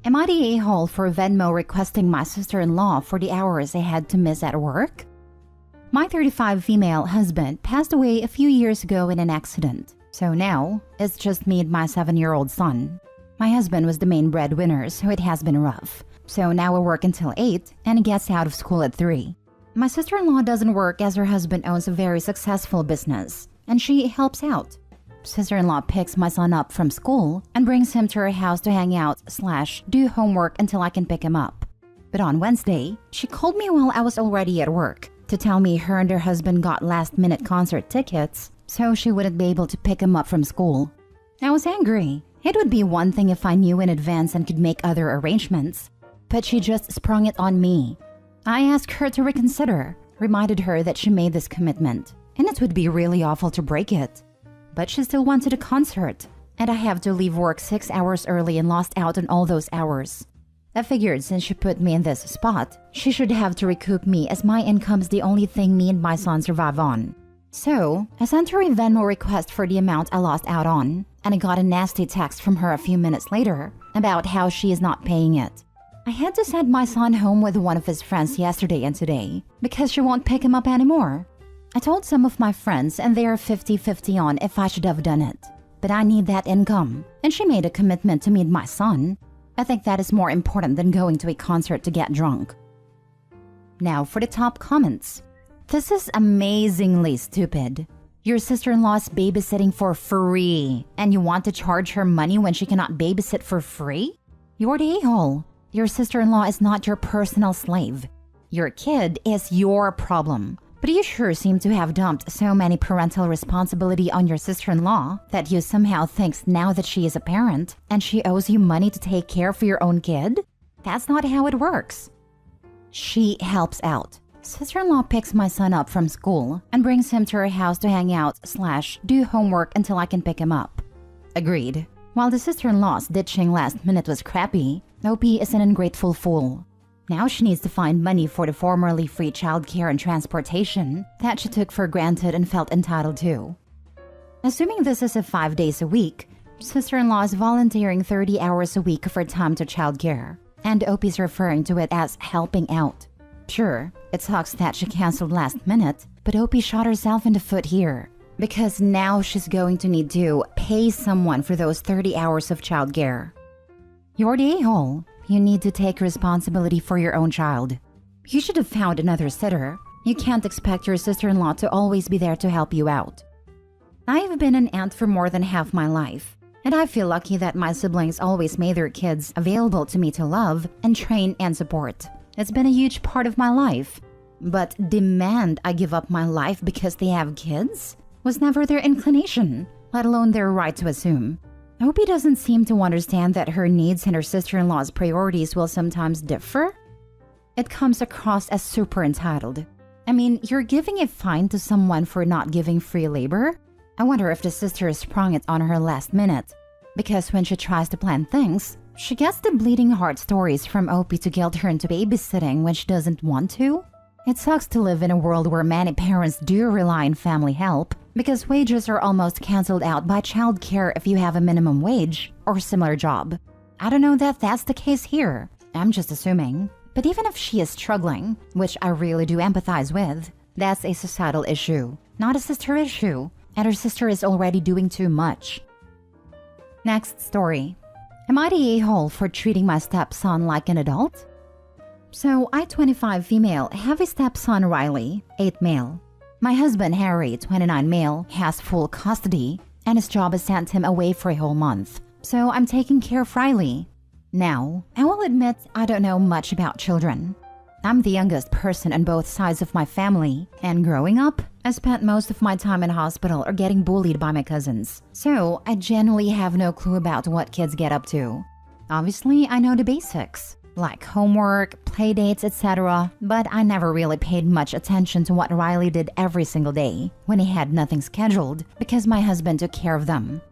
Am I the a-hole for Venmo requesting my sister-in-law for the hours I had to miss at work? My 35 female husband passed away a few years ago in an accident, so now it's just me and my 7-year-old son. My husband was the main breadwinner, so it has been rough. So now I work until 8 and gets out of school at 3. My sister-in-law doesn't work as her husband owns a very successful business, and she helps out. Sister-in-law picks my son up from school and brings him to her house to hang out / do homework until I can pick him up. But on Wednesday, she called me while I was already at work to tell me her and her husband got last-minute concert tickets, so she wouldn't be able to pick him up from school. I was angry. It would be one thing if I knew in advance and could make other arrangements, but she just sprung it on me. I asked her to reconsider, reminded her that she made this commitment, and it would be really awful to break it. But she still wanted a concert, and I have to leave work 6 hours early and lost out on all those hours. I figured since she put me in this spot, she should have to recoup me as my income's the only thing me and my son survive on. So, I sent her a Venmo request for the amount I lost out on, and I got a nasty text from her a few minutes later about how she is not paying it. I had to send my son home with one of his friends yesterday and today because she won't pick him up anymore. I told some of my friends and they are 50-50 on if I should have done it. But I need that income, and she made a commitment to me and my son. I think that is more important than going to a concert to get drunk. Now for the top comments. This is amazingly stupid. Your sister-in-law is babysitting for free, and you want to charge her money when she cannot babysit for free? You're the a-hole. Your sister-in-law is not your personal slave. Your kid is your problem. But you sure seem to have dumped so many parental responsibility on your sister-in-law that you somehow think now that she is a parent and she owes you money to take care for your own kid? That's not how it works. She helps out. Sister-in-law picks my son up from school and brings him to her house to hang out / do homework until I can pick him up. Agreed. While the sister-in-law's ditching last minute was crappy, OP is an ungrateful fool. Now she needs to find money for the formerly free childcare and transportation that she took for granted and felt entitled to. Assuming this is 5 days a week, sister-in-law is volunteering 30 hours a week of her time to childcare, and OP is referring to it as helping out. Sure, it sucks that she canceled last minute, but OP shot herself in the foot here, because now she's going to need to pay someone for those 30 hours of childcare. You're the a-hole. You need to take responsibility for your own child. You should have found another sitter. You can't expect your sister-in-law to always be there to help you out. I've been an aunt for more than half my life, and I feel lucky that my siblings always made their kids available to me to love and train and support. It's been a huge part of my life. But demand I give up my life because they have kids was never their inclination, let alone their right to assume. Opie doesn't seem to understand that her needs and her sister-in-law's priorities will sometimes differ. It comes across as super entitled. I mean, you're giving a fine to someone for not giving free labor? I wonder if the sister sprung it on her last minute. Because when she tries to plan things, she gets the bleeding heart stories from Opie to guilt her into babysitting when she doesn't want to. It sucks to live in a world where many parents do rely on family help, because wages are almost cancelled out by childcare if you have a minimum wage or similar job. I don't know that that's the case here. I'm just assuming. But even if she is struggling, which I really do empathize with, that's a societal issue, not a sister issue, and her sister is already doing too much. Next story. Am I the a-hole for treating my stepson like an adult? So, I, 25 female, have a stepson Riley, 8 male. My husband Harry, 29 male, has full custody, and his job has sent him away for a whole month. So I'm taking care of Riley. Now, I will admit I don't know much about children. I'm the youngest person on both sides of my family, and growing up, I spent most of my time in hospital or getting bullied by my cousins. So I genuinely have no clue about what kids get up to. Obviously, I know the basics, like homework, playdates, etc., but I never really paid much attention to what Riley did every single day when he had nothing scheduled because my husband took care of them.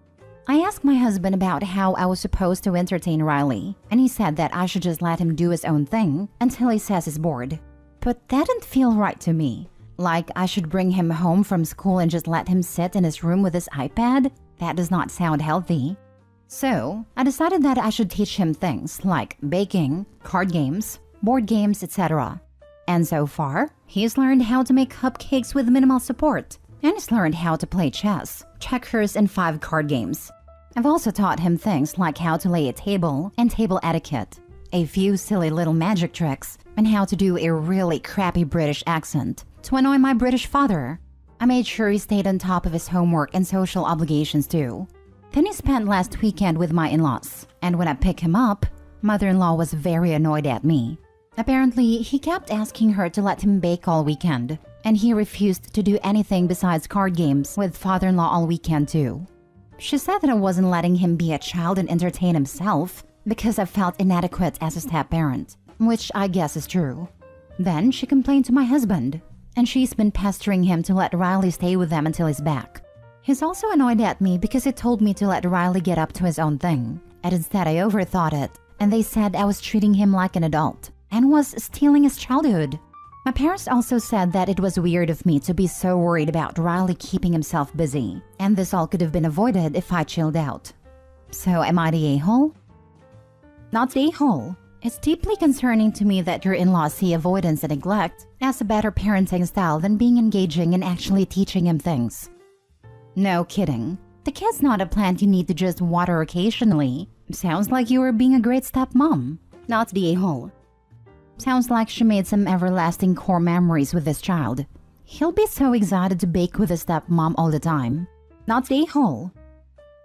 I asked my husband about how I was supposed to entertain Riley, and he said that I should just let him do his own thing until he says he's bored. But that didn't feel right to me. Like I should bring him home from school and just let him sit in his room with his iPad? That does not sound healthy. So, I decided that I should teach him things like baking, card games, board games, etc. And so far, he's learned how to make cupcakes with minimal support, and he's learned how to play chess, checkers, and 5 card games. I've also taught him things like how to lay a table and table etiquette, a few silly little magic tricks, and how to do a really crappy British accent to annoy my British father. I made sure he stayed on top of his homework and social obligations too. Then he spent last weekend with my in-laws, and when I picked him up, mother-in-law was very annoyed at me. Apparently, he kept asking her to let him bake all weekend, and he refused to do anything besides card games with father-in-law all weekend too. She said that I wasn't letting him be a child and entertain himself because I felt inadequate as a step-parent, which I guess is true. Then she complained to my husband, and she's been pestering him to let Riley stay with them until he's back. He's also annoyed at me because he told me to let Riley get up to his own thing, and instead I overthought it, and they said I was treating him like an adult and was stealing his childhood. My parents also said that it was weird of me to be so worried about Riley keeping himself busy, and this all could have been avoided if I chilled out. So am I the a-hole? Not the a-hole. It's deeply concerning to me that your in-laws see avoidance and neglect as a better parenting style than being engaging and actually teaching him things. No kidding. The kid's not a plant you need to just water occasionally. Sounds like you were being a great stepmom. Not the a-hole. Sounds like she made some everlasting core memories with this child. He'll be so excited to bake with his stepmom all the time. Not the a-hole.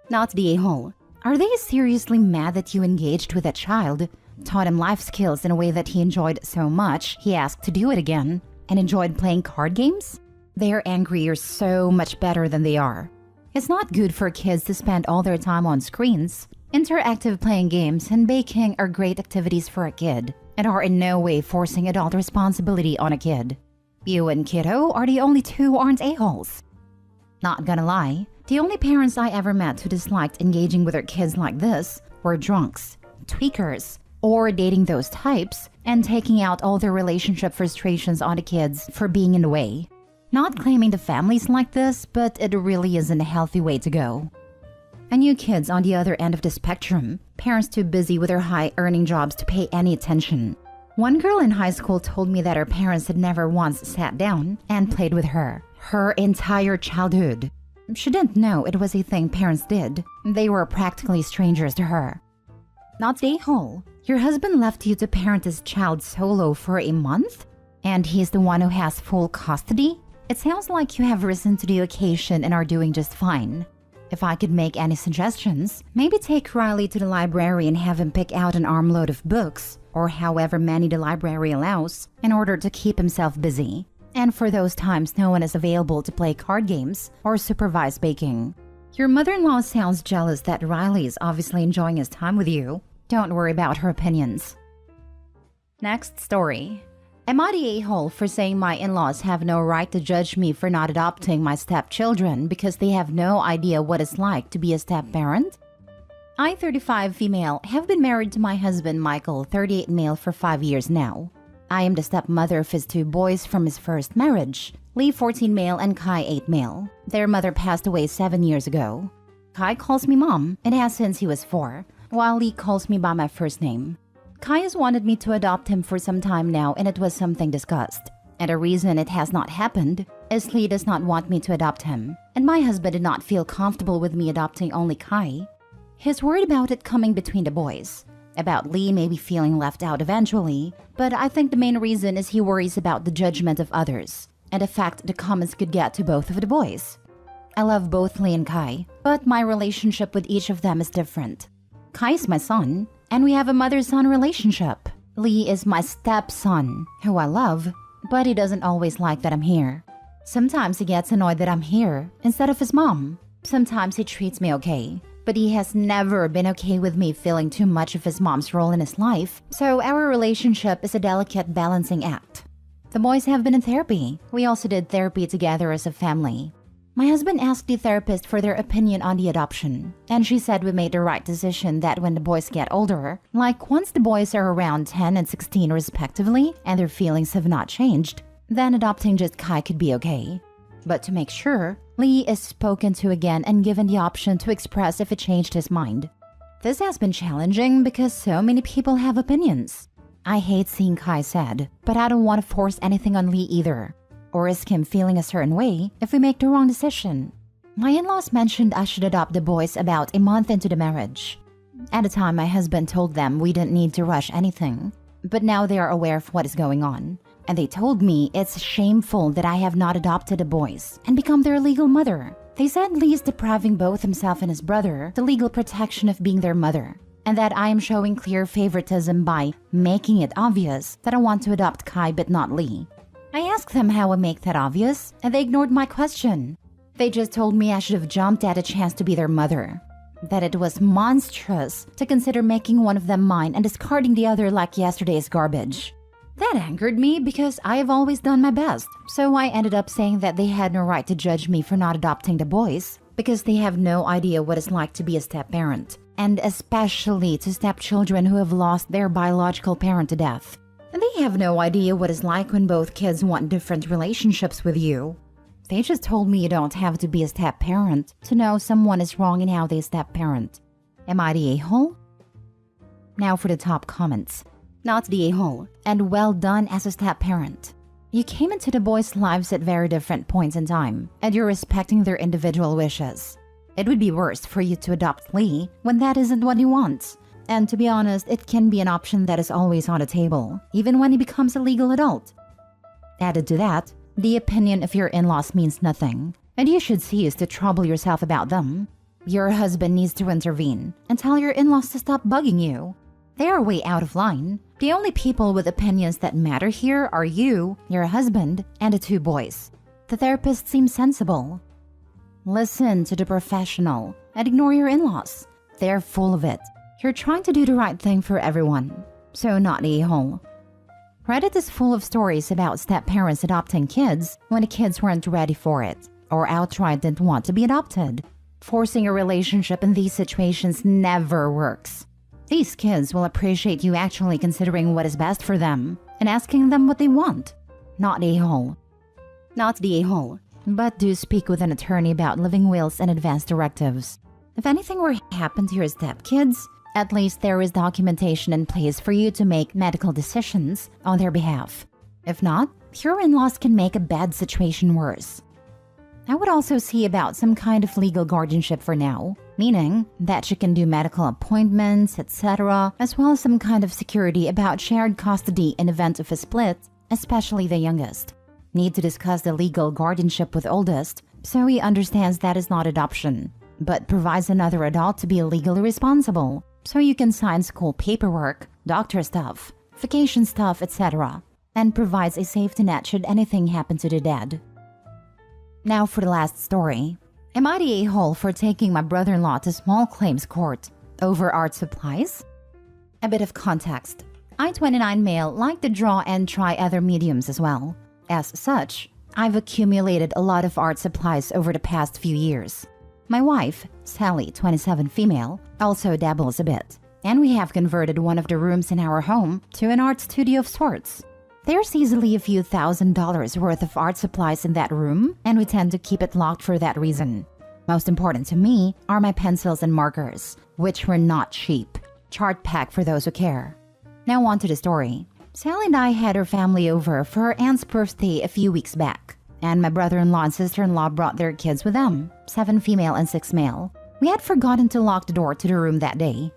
Not the a-hole. Are they seriously mad that you engaged with a child, taught him life skills in a way that he enjoyed so much he asked to do it again, and enjoyed playing card games? They're angry you're so much better than they are. It's not good for kids to spend all their time on screens. Interactive playing games and baking are great activities for a kid and are in no way forcing adult responsibility on a kid. You and kiddo are the only two who aren't a-holes. Not gonna lie, the only parents I ever met who disliked engaging with their kids like this were drunks, tweakers, or dating those types and taking out all their relationship frustrations on the kids for being in the way. Not claiming the families like this, but it really isn't a healthy way to go. And you kids on the other end of the spectrum, parents too busy with their high-earning jobs to pay any attention. One girl in high school told me that her parents had never once sat down and played with her entire childhood. She didn't know it was a thing parents did. They were practically strangers to her. Not the a-hole. Your husband left you to parent his child solo for a month? And he's the one who has full custody? It sounds like you have risen to the occasion and are doing just fine. If I could make any suggestions, maybe take Riley to the library and have him pick out an armload of books, or however many the library allows, in order to keep himself busy. And for those times no one is available to play card games or supervise baking. Your mother-in-law sounds jealous that Riley is obviously enjoying his time with you. Don't worry about her opinions. Next story. Am I the a-hole for saying my in-laws have no right to judge me for not adopting my stepchildren because they have no idea what it's like to be a step-parent? I, 35 female, have been married to my husband Michael, 38 male, for 5 years now. I am the stepmother of his 2 boys from his first marriage, Lee, 14 male, and Kai, 8 male. Their mother passed away 7 years ago. Kai calls me mom and has since he was 4, while Lee calls me by my first name. Kai has wanted me to adopt him for some time now, and it was something discussed. And the reason it has not happened is Lee does not want me to adopt him, and my husband did not feel comfortable with me adopting only Kai. He's worried about it coming between the boys, about Lee maybe feeling left out eventually, but I think the main reason is he worries about the judgment of others, and the fact the comments could get to both of the boys. I love both Lee and Kai, but my relationship with each of them is different. Kai is my son, and we have a mother-son relationship. Lee is my stepson, who I love, but he doesn't always like that I'm here. Sometimes he gets annoyed that I'm here instead of his mom. Sometimes he treats me okay, but he has never been okay with me feeling too much of his mom's role in his life, so our relationship is a delicate balancing act. The boys have been in therapy. We also did therapy together as a family. My husband asked the therapist for their opinion on the adoption, and she said we made the right decision that when the boys get older, like once the boys are around 10 and 16 respectively, and their feelings have not changed, then adopting just Kai could be okay. But to make sure, Lee is spoken to again and given the option to express if it changed his mind. This has been challenging because so many people have opinions. I hate seeing Kai sad, but I don't want to force anything on Lee either, or risk him feeling a certain way if we make the wrong decision. My in-laws mentioned I should adopt the boys about a month into the marriage. At the time, my husband told them we didn't need to rush anything, but now they are aware of what is going on, and they told me it's shameful that I have not adopted the boys and become their legal mother. They said Lee is depriving both himself and his brother the legal protection of being their mother, and that I am showing clear favoritism by making it obvious that I want to adopt Kai but not Lee. I asked them how I make that obvious, and they ignored my question. They just told me I should have jumped at a chance to be their mother, that it was monstrous to consider making one of them mine and discarding the other like yesterday's garbage. That angered me because I have always done my best, so I ended up saying that they had no right to judge me for not adopting the boys because they have no idea what it's like to be a step-parent, and especially to stepchildren who have lost their biological parent to death. And they have no idea what it's like when both kids want different relationships with you. They just told me you don't have to be a step-parent to know someone is wrong in how they step-parent. Am I the a-hole? Now for the top comments. Not the a-hole, and well done as a step-parent. You came into the boys' lives at very different points in time, and you're respecting their individual wishes. It would be worse for you to adopt Lee when that isn't what he wants. And to be honest, it can be an option that is always on the table, even when he becomes a legal adult. Added to that, the opinion of your in-laws means nothing, and you should cease to trouble yourself about them. Your husband needs to intervene and tell your in-laws to stop bugging you. They are way out of line. The only people with opinions that matter here are you, your husband, and the two boys. The therapist seems sensible. Listen to the professional and ignore your in-laws. They're full of it. You're trying to do the right thing for everyone, so not the a-hole. Reddit is full of stories about step-parents adopting kids when the kids weren't ready for it, or outright didn't want to be adopted. Forcing a relationship in these situations never works. These kids will appreciate you actually considering what is best for them and asking them what they want. Not the a-hole. Not the a-hole, but do speak with an attorney about living wills and advance directives. If anything were to happen to your stepkids, at least there is documentation in place for you to make medical decisions on their behalf. If not, your in-laws can make a bad situation worse. I would also see about some kind of legal guardianship for now, meaning that you can do medical appointments, etc., as well as some kind of security about shared custody in event of a split, especially the youngest. Need to discuss the legal guardianship with oldest, so he understands that is not adoption, but provides another adult to be legally responsible, so you can sign school paperwork, doctor stuff, vacation stuff, etc., and provides a safety net should anything happen to the dad. Now for the last story. Am I the a-hole for taking my brother-in-law to small claims court over art supplies? A bit of context. I, 29 male, like to draw and try other mediums as well. As such, I've accumulated a lot of art supplies over the past few years. My wife, Sally, 27 female, also dabbles a bit, and we have converted one of the rooms in our home to an art studio of sorts. There's easily a few $1,000s worth of art supplies in that room, and we tend to keep it locked for that reason. Most important to me are my pencils and markers, which were not cheap. Chart pack for those who care. Now on to the story. Sally and I had her family over for her aunt's birthday a few weeks back, and my brother-in-law and sister-in-law brought their kids with them, 7 female and 6 male. We had forgotten to lock the door to the room that day.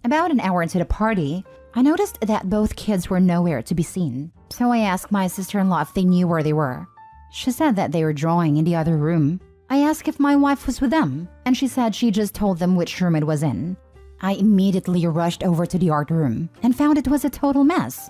About an hour into the party, I noticed that both kids were nowhere to be seen, so I asked my sister-in-law if they knew where they were. She said that they were drawing in the other room. I asked if my wife was with them, and she said she just told them which room it was in. I immediately rushed over to the art room and found it was a total mess.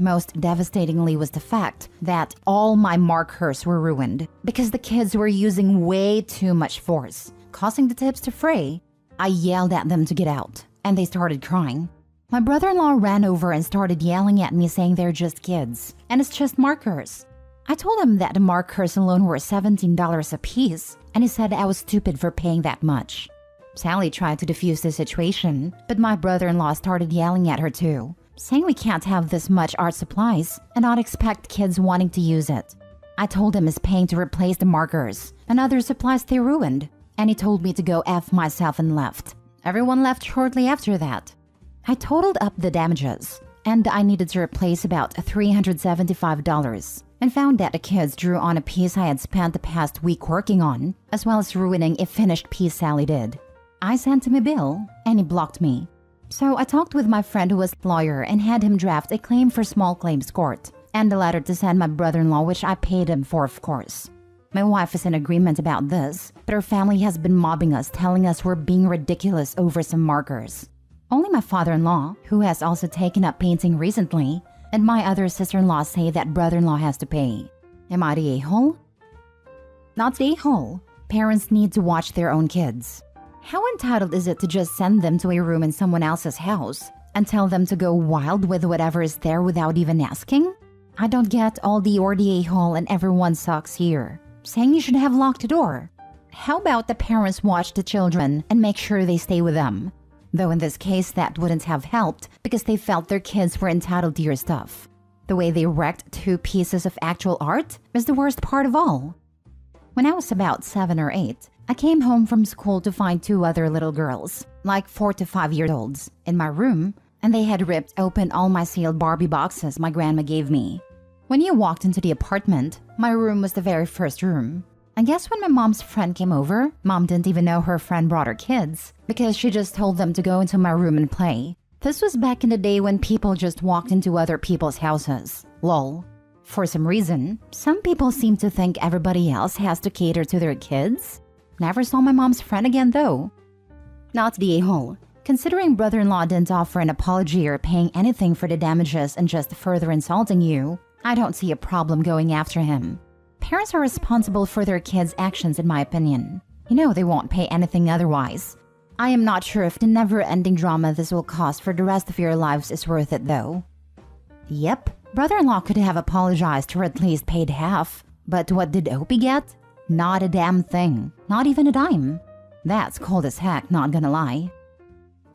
Most devastatingly was the fact that all my markers were ruined because the kids were using way too much force, causing the tips to fray. I yelled at them to get out, and they started crying. My brother-in-law ran over and started yelling at me saying they're just kids, and it's just markers. I told him that the markers alone were $17 a piece, and he said I was stupid for paying that much. Sally tried to defuse the situation, but my brother-in-law started yelling at her too, saying we can't have this much art supplies and not expect kids wanting to use it. I told him he's paying to replace the markers and other supplies they ruined, and he told me to go F myself and left. Everyone left shortly after that. I totaled up the damages, and I needed to replace about $375 and found that the kids drew on a piece I had spent the past week working on, as well as ruining a finished piece Sally did. I sent him a bill, and he blocked me. So I talked with my friend who was a lawyer and had him draft a claim for small claims court, and a letter to send my brother-in-law, which I paid him for, of course. My wife is in agreement about this, but her family has been mobbing us, telling us we're being ridiculous over some markers. Only my father-in-law, who has also taken up painting recently, and my other sister-in-law say that brother-in-law has to pay. Am I the a-hole? Not the a-hole. Parents need to watch their own kids. How entitled is it to just send them to a room in someone else's house and tell them to go wild with whatever is there without even asking? I don't get all the "or the a-hole and everyone sucks" here, saying you should have locked the door. How about the parents watch the children and make sure they stay with them? Though in this case that wouldn't have helped because they felt their kids were entitled to your stuff. The way they wrecked 2 pieces of actual art is the worst part of all. When I was about 7 or 8, I came home from school to find 2 other little girls, like 4 to 5 years olds, in my room, and they had ripped open all my sealed Barbie boxes my grandma gave me. When you walked into the apartment, my room was the very first room. I guess when my mom's friend came over, Mom didn't even know her friend brought her kids because she just told them to go into my room and play. This was back in the day when people just walked into other people's houses. Lol. For some reason, some people seem to think everybody else has to cater to their kids. Never saw my mom's friend again though. Not the a-hole. Considering brother-in-law didn't offer an apology or paying anything for the damages and just further insulting you, I don't see a problem going after him. Parents are responsible for their kids' actions in my opinion. You know they won't pay anything otherwise. I am not sure if the never-ending drama this will cause for the rest of your lives is worth it though. Yep, brother-in-law could have apologized or at least paid half. But what did Opie get? Not a damn thing. Not even a dime. That's cold as heck, not gonna lie.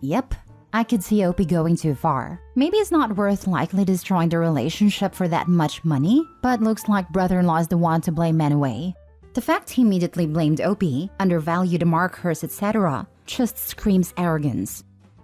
Yep, I could see Opie going too far. Maybe it's not worth likely destroying the relationship for that much money, but looks like brother-in-law is the one to blame anyway. The fact he immediately blamed Opie, undervalued the markers, etc. just screams arrogance.